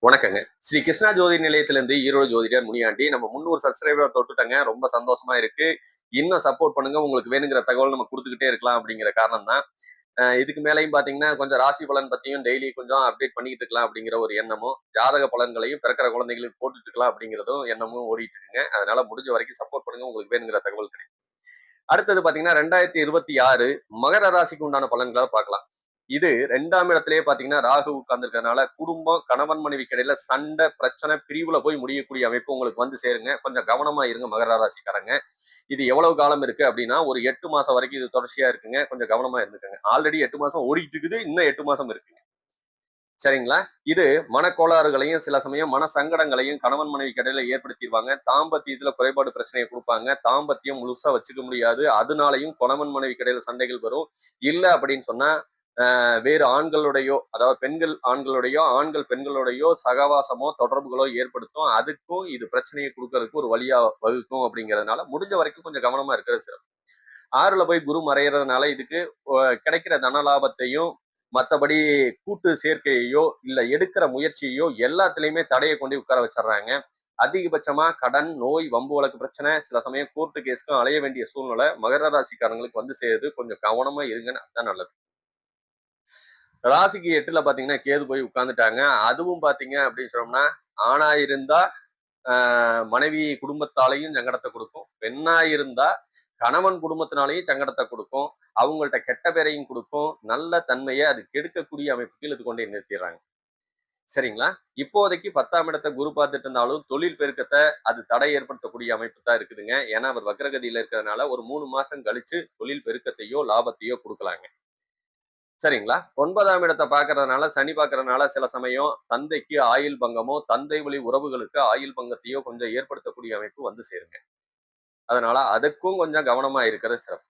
வணக்கங்க. ஸ்ரீ கிருஷ்ணா ஜோதி நிலையத்திலிருந்து ஈரோடு ஜோதிடர் முனியாண்டி. நம்ம 300 சப்ஸ்கிரைபர் தொட்டுட்டங்க. ரொம்ப சந்தோஷமா இருக்கு. இன்னும் சப்போர்ட் பண்ணுங்க. உங்களுக்கு வேணுங்கிற தகவல் நம்ம குடுத்துக்கிட்டே இருக்கலாம் அப்படிங்கிற காரணம் தான். இதுக்கு மேலயும் பார்த்தீங்கன்னா, கொஞ்சம் ராசி பலன் பத்தியும் டெய்லி கொஞ்சம் அப்டேட் பண்ணிக்கிட்டு இருக்கலாம் அப்படிங்கிற ஒரு எண்ணமும், ஜாதக பலன்களையும் பிறக்கிற குழந்தைகளுக்கு போட்டுட்டு இருக்கலாம் அப்படிங்கிறதும் எண்ணமும் ஓடிட்டு இருக்குங்க. அதனால முடிஞ்ச வரைக்கும் சப்போர்ட் பண்ணுங்க. உங்களுக்கு வேணுங்கிற தகவல் கிடைக்கும். அடுத்தது பார்த்தீங்கன்னா, 2026 மகர ராசிக்கு உண்டான பலன்கள பார்க்கலாம். இது 2ஆம் இடத்திலேயே பார்த்தீங்கன்னா, ராகு உட்கார்ந்திருக்கிறதுனால, குடும்பம், கணவன் மனைவிக்கு இடையில சண்டை, பிரச்சனை, பிரிவுல போய் முடியக்கூடிய அமைப்பு உங்களுக்கு வந்து சேருங்க. கொஞ்சம் கவனமா இருங்க மகர ராசிக்காரங்க. இது எவ்வளவு காலம் இருக்கு அப்படின்னா, ஒரு 8 மாசம் வரைக்கும் இது தொடர்ச்சியா இருக்குங்க. கொஞ்சம் கவனமா இருந்துக்கங்க. ஆல்ரெடி 8 மாசம் ஓடிட்டு இருக்குது. இன்னும் 8 மாசம் இருக்குங்க. சரிங்களா? இது மனக்கோளாறுகளையும், சில சமயம் மன சங்கடங்களையும் கணவன் மனைவிக்கு இடையில ஏற்படுத்திருவாங்க. தாம்பத்தியத்துல குறைபாடு பிரச்சனைய குடுப்பாங்க. தாம்பத்தியம் முழுசா வச்சுக்க முடியாது. அதனாலயும் கணவன் மனைவிக்கு இடையில சண்டைகள் வரும். இல்ல அப்படின்னு சொன்னா, வேறு ஆண்களுடையோ, அதாவது பெண்கள் ஆண்களுடையோ, ஆண்கள் பெண்களுடையோ சகவாசமோ, தொடர்புகளோ ஏற்படுத்தும். அதுக்கும் இது பிரச்சனைய குடுக்கறதுக்கு ஒரு வழியா வகுக்கும் அப்படிங்கிறதுனால, முடிஞ்ச வரைக்கும் கொஞ்சம் கவனமா இருக்கிறது சிறப்பு. 6ல போய் குரு மறையறதுனால இதுக்கு கிடைக்கிற தன லாபத்தையும், மத்தபடி கூட்டு சேர்க்கையையோ, இல்ல எடுக்கிற முயற்சியையோ எல்லாத்துலயுமே தடைய கொண்டு உட்கார வச்சுடுறாங்க. அதிகபட்சமா கடன், நோய், வம்பு வழக்கு பிரச்சனை, சில சமயம் கோர்ட்டு கேஸ்க்கும் அலைய வேண்டிய சூழ்நிலை மகர ராசிக்காரங்களுக்கு வந்து சேருது. கொஞ்சம் கவனமா இருங்கன்னு அதான் நல்லது. ராசிக்கு 8ல பாத்தீங்கன்னா கேது போய் உட்கார்ந்துட்டாங்க. அதுவும் பாத்தீங்க அப்படின்னு சொன்னோம்னா, ஆணா இருந்தா மனைவி குடும்பத்தாலையும் சங்கடத்தை கொடுக்கும். பெண்ணா இருந்தா கணவன் குடும்பத்தினாலையும் சங்கடத்தை கொடுக்கும். அவங்கள்ட்ட கெட்ட பேரையும் கொடுக்கும். நல்ல தன்மையை அது கெடுக்கக்கூடிய அமைப்புக்கு இழுத்து கொண்டே நிறுத்திடுறாங்க. சரிங்களா? இப்போதைக்கு 10ஆம் இடத்தை குரு பார்த்துட்டு இருந்தாலும் தொழில் பெருக்கத்தை அது தடை ஏற்படுத்தக்கூடிய அமைப்பு தான் இருக்குதுங்க. ஏன்னா அவர் வக்ரகதியில இருக்கிறதுனால ஒரு 3 மாசம் கழிச்சு தொழில் பெருக்கத்தையோ, லாபத்தையோ கொடுக்கலாங்க. சரிங்களா? 9ஆம் இடத்தை பார்க்கறதுனால, சனி பார்க்கறதுனால சில சமயம் தந்தைக்கு ஆயுள் பங்கமோ, தந்தை வழி உறவுகளுக்கு ஆயுள் பங்கத்தையோ கொஞ்சம் ஏற்படுத்தக்கூடிய அமைப்பு வந்து சேருங்க. அதனால அதுக்கும் கொஞ்சம் கவனமா இருக்கிறது சிறப்பு.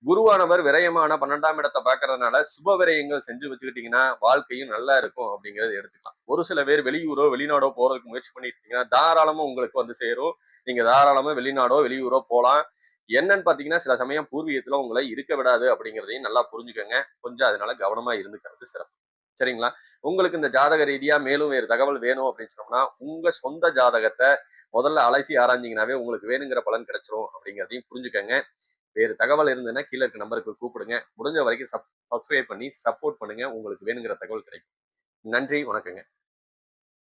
குருவானவர் விரயமான 12ஆம் இடத்தை பார்க்கறதுனால சுப விரயங்கள் செஞ்சு வச்சுக்கிட்டீங்கன்னா வாழ்க்கையும் நல்லா இருக்கும் அப்படிங்கறத எடுத்துக்கலாம். ஒரு சில பேர் வெளியூரோ வெளிநாடோ போறதுக்கு முயற்சி பண்ணிட்டு இருக்கீங்கன்னா தாராளமா உங்களுக்கு வந்து சேரும். நீங்க தாராளமா வெளிநாடோ வெளியூரோ போலாம். என்னன்னு பாத்தீங்கன்னா சில சமயம் பூர்வீகத்துல உங்களை இருக்க விடாது அப்படிங்கிறதையும் நல்லா புரிஞ்சுக்கோங்க. கொஞ்சம் அதனால கவனமா இருந்துக்கிறது சிறப்பு. சரிங்களா? உங்களுக்கு இந்த ஜாதக ரீதியா மேலும் வேறு தகவல் வேணும் அப்படின்னு சொன்னோம்னா உங்க சொந்த ஜாதகத்தை முதல்ல அலசி ஆராய்ஞ்சீங்கன்னாவே உங்களுக்கு வேணுங்கிற பலன் கிடைச்சிரும் அப்படிங்கிறதையும் புரிஞ்சுக்கங்க. வேறு தகவல் இருந்ததுன்னா கீழே இருக்க நம்பருக்கு கூப்பிடுங்க. முடிஞ்ச வரைக்கும் சப்ஸ்கிரைப் பண்ணி சப்போர்ட் பண்ணுங்க. உங்களுக்கு வேணுங்கிற தகவல் கிடைக்கும். நன்றி, வணக்கங்க.